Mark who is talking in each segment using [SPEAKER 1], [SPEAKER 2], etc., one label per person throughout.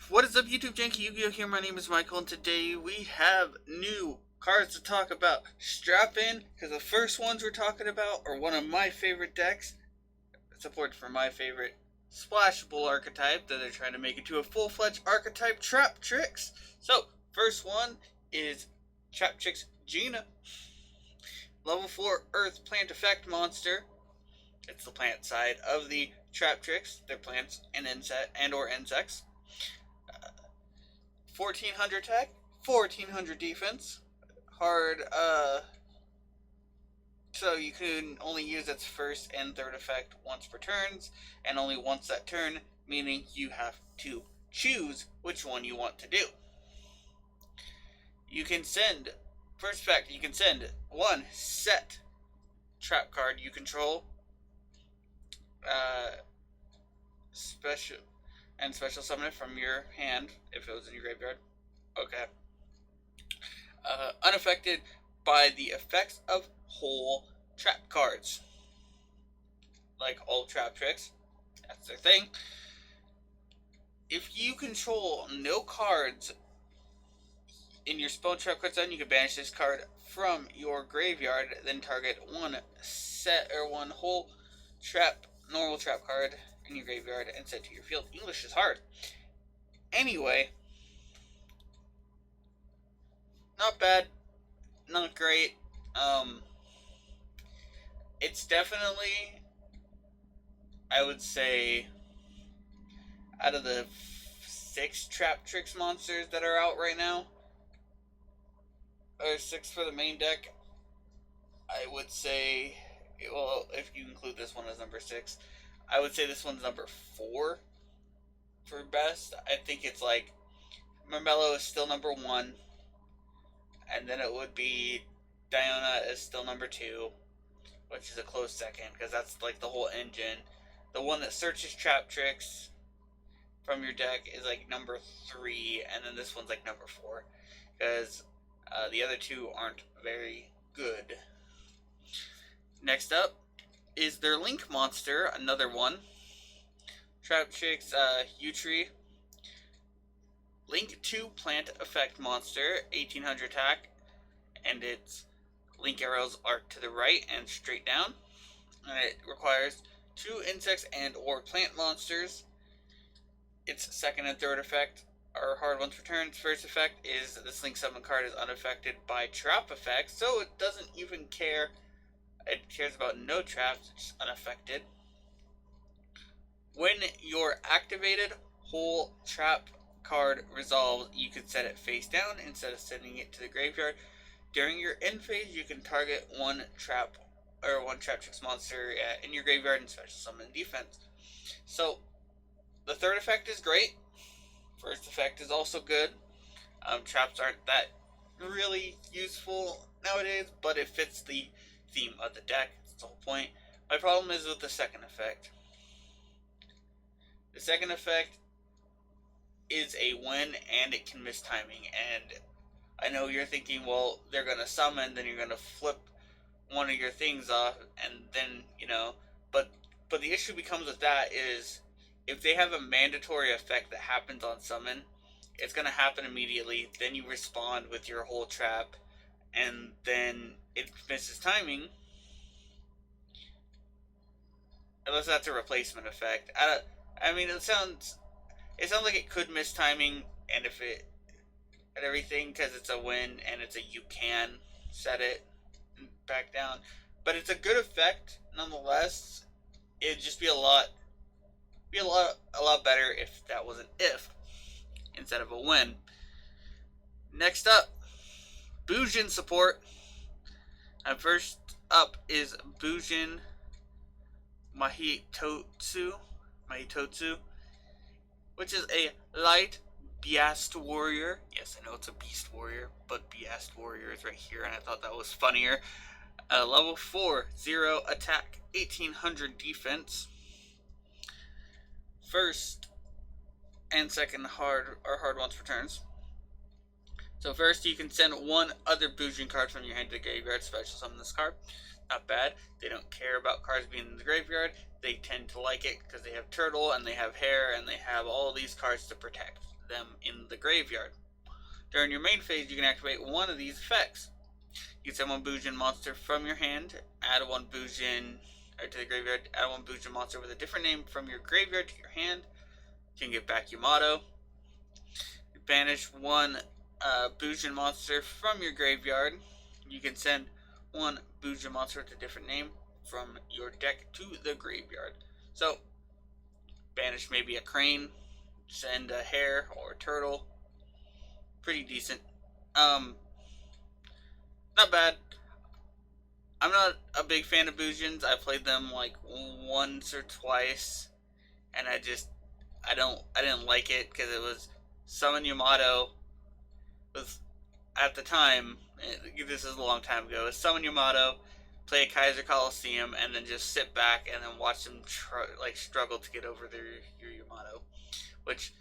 [SPEAKER 1] What is up, YouTube? JankyYGO here. My name is Michael, and today we have new cards to talk about. Strap in, because the first ones we're talking about are one of my favorite decks. Support for my favorite splashable archetype that they're trying to make into a full-fledged archetype, Traptrix. So, first one is Traptrix Gina. Level 4 Earth Plant Effect Monster. It's the plant side of the Traptrix. They're plants and or insects. 1400 attack, 1400 defense. Hard, so you can only use its first and third effect once per turns, and only once that turn, meaning you have to choose which one you want to do. You can send, first effect, you can send one set trap card you control, special summon it from your hand if it was in your graveyard. Okay. Unaffected by the effects of whole trap cards. Like all Traptrix. That's their thing. If you control no cards in your spell trap card zone, you can banish this card from your graveyard, then target one whole normal trap card in your graveyard and set to your field. English is hard. Anyway, not bad, not great. It's definitely, I would say, out of the 6 Traptrix monsters that are out right now, or 6 for the main deck, I would say, well, if you include this one as number 6, I would say this one's number 4 for best. I think it's like Marmello is still number 1, and then it would be Diona is still number 2, which is a close second because that's like the whole engine. The one that searches Traptrix from your deck is like number 3, and then this one's like number 4 because the other 2 aren't very good. Next up is their Link monster, another one. Traptrix Utri. Link 2 Plant Effect Monster, 1800 attack, and its Link arrows arc to the right and straight down. And it requires 2 insects and or plant monsters. Its second and third effect are hard once per turn. Its first effect is this Link summon card is unaffected by trap effects, so it doesn't even care. It cares about no traps, it's unaffected. When your activated whole trap card resolves, you can set it face down instead of sending it to the graveyard. During your end phase, you can target one Traptrix monster in your graveyard and special summon defense. So, the third effect is great. First effect is also good. Traps aren't that really useful nowadays, but it fits the theme of the deck. That's the whole point. My problem is with the second effect. The second effect is a win, and it can miss timing. And I know you're thinking, well, they're going to summon, then you're going to flip one of your things off, and then, but the issue becomes with that is, if they have a mandatory effect that happens on summon, it's going to happen immediately, then you respond with your whole trap, and then it misses timing. Unless that's a replacement effect. I mean, it sounds like it could miss timing, and everything, because it's a win, and it's you can set it back down. But it's a good effect, nonetheless. It'd just be a lot better if that was an if instead of a win. Next up, Bujin support. And first up is Bujin Mahitotsu, which is a light Beast Warrior. Yes, I know it's a Beast Warrior, but Beast Warrior is right here, and I thought that was funnier. Level 4, 0 attack, 1800 defense. First and second hard once per turns. So first, you can send one other Bujin card from your hand to the graveyard, special summon this card. Not bad. They don't care about cards being in the graveyard. They tend to like it because they have Turtle, and they have Hair, and they have all these cards to protect. them in the graveyard. During your main phase, you can activate one of these effects. You can send one Bujin monster from your hand, add one Bujin to the graveyard, add one Bujin monster with a different name from your graveyard to your hand. You can get back Yamato. You banish one Bujin monster from your graveyard. You can send one Bujin monster with a different name from your deck to the graveyard. So, banish maybe a crane, send a hare or a turtle. Pretty decent. Not bad. I'm not a big fan of Bujins. I played them like once or twice, and I didn't like it because it was summon Yamato. Was at the time, this is a long time ago. It was summon Yamato, play a Kaiser Coliseum, and then just sit back and then watch them struggle to get over your Yamato, which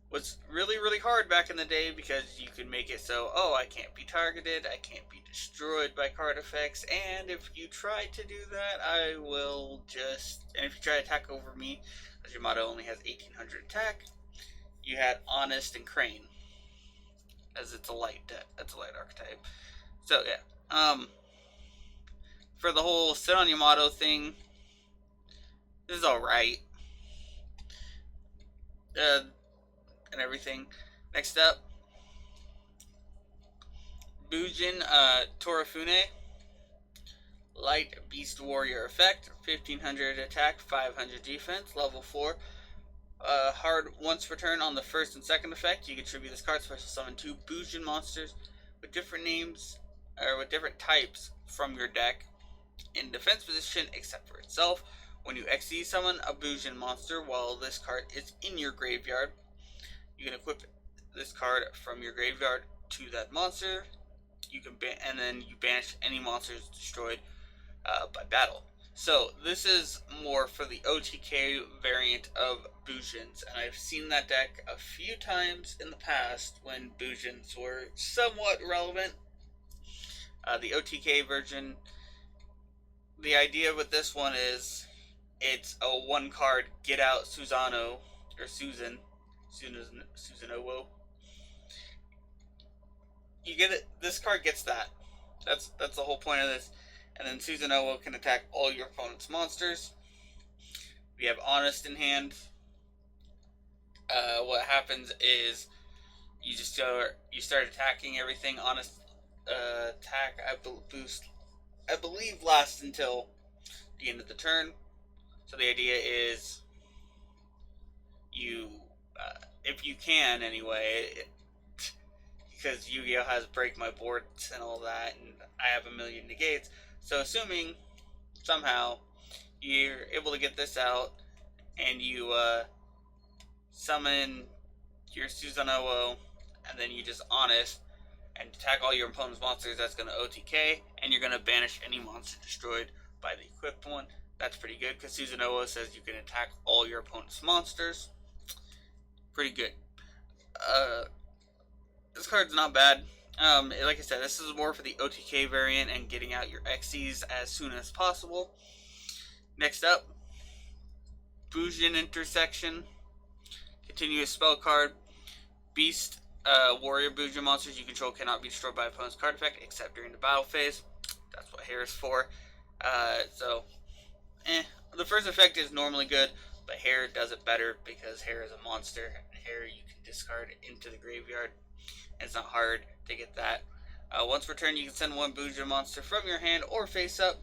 [SPEAKER 1] was really, really hard back in the day because you could make it so, oh, I can't be targeted, I can't be destroyed by card effects, and if you try to do that, I will just, and if you try to attack over me, as Yamato only has 1800 attack, you had Honest and Crane, as it's a light archetype. So yeah, for the whole sit on Yamato thing, this is alright. And everything. Next up, Bujin Torifune, Light Beast Warrior effect, 1500 attack, 500 defense, level 4. Hard once per turn on the first and second effect, you can tribute this card, special summon 2 Bujin monsters with different names, or with different types from your deck in defense position except for itself. When you XE summon a Bujin monster while this card is in your graveyard, you can equip this card from your graveyard to that monster. You can and then you banish any monsters destroyed by battle. So this is more for the OTK variant of Bujins, and I've seen that deck a few times in the past when Bujins were somewhat relevant. The OTK version, the idea with this one is it's a one card get out Susano or Susanoo. You get it. This card gets that. That's the whole point of this. And then Susanoo can attack all your opponent's monsters. We have Honest in hand. What happens is you just start attacking everything. Honest attack I believe lasts until the end of the turn. So the idea is you, if you can anyway, because Yu-Gi-Oh has break my boards and all that, and I have a million negates. So assuming somehow you're able to get this out and you summon your Susanoo, and then you just Honest and attack all your opponent's monsters, that's going to OTK, and you're going to banish any monster destroyed by the equipped one. That's pretty good because Susanoo says you can attack all your opponent's monsters. Pretty good. This card's not bad. Like I said, this is more for the OTK variant and getting out your XCs as soon as possible. Next up, Bujin Intersection. Continuous spell card. Beast Warrior Bujin monsters you control cannot be destroyed by opponent's card effect except during the battle phase. That's what Hare is for. The first effect is normally good, but Hare does it better because Hare is a monster. And Hare you can discard into the graveyard. And it's not hard to get that. Once per turn, you can send one Bujin monster from your hand or face-up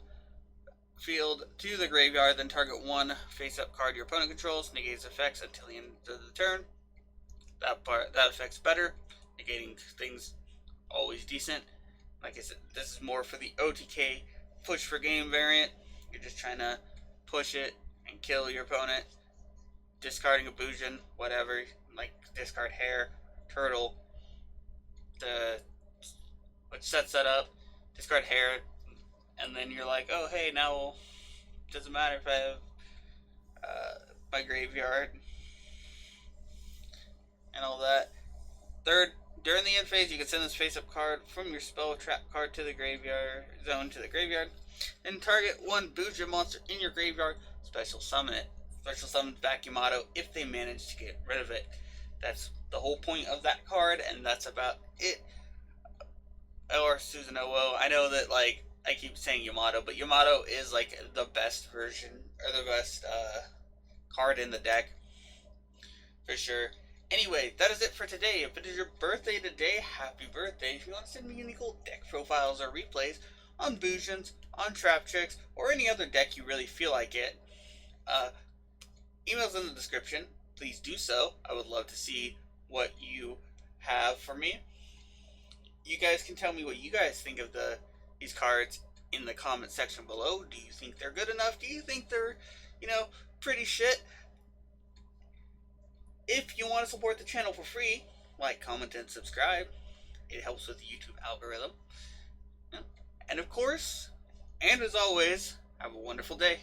[SPEAKER 1] field to the graveyard, then target one face-up card your opponent controls, negates effects until the end of the turn. That effect's better. Negating things always decent. Like I said, this is more for the OTK push for game variant. You're just trying to push it and kill your opponent. Discarding a Bujin, whatever, like discard Hare, Turtle, which sets that up. Discard Hare, and then you're like, oh hey, now it doesn't matter if I have my graveyard and all that. Third, during the end phase, you can send this face-up card from your spell trap card to the graveyard zone to the graveyard, and target one Bujin monster in your graveyard. Special summon it. Special summon back Yamato if they manage to get rid of it. That's the whole point of that card, and that's about it. Or Susanoo. I know that like I keep saying Yamato, but Yamato is like the best version or the best card in the deck for sure. Anyway, that is it for today. If it is your birthday today, happy birthday. If you want to send me any cool deck profiles or replays on Bujins, on Traptrix, or any other deck you really feel like it, email's in the description. Please do so. I would love to see what you have for me. You guys can tell me what you guys think of these cards in the comment section below. Do you think they're good enough? Do you think they're, pretty shit? If you want to support the channel for free, like, comment, and subscribe. It helps with the YouTube algorithm. And of course, and as always, have a wonderful day.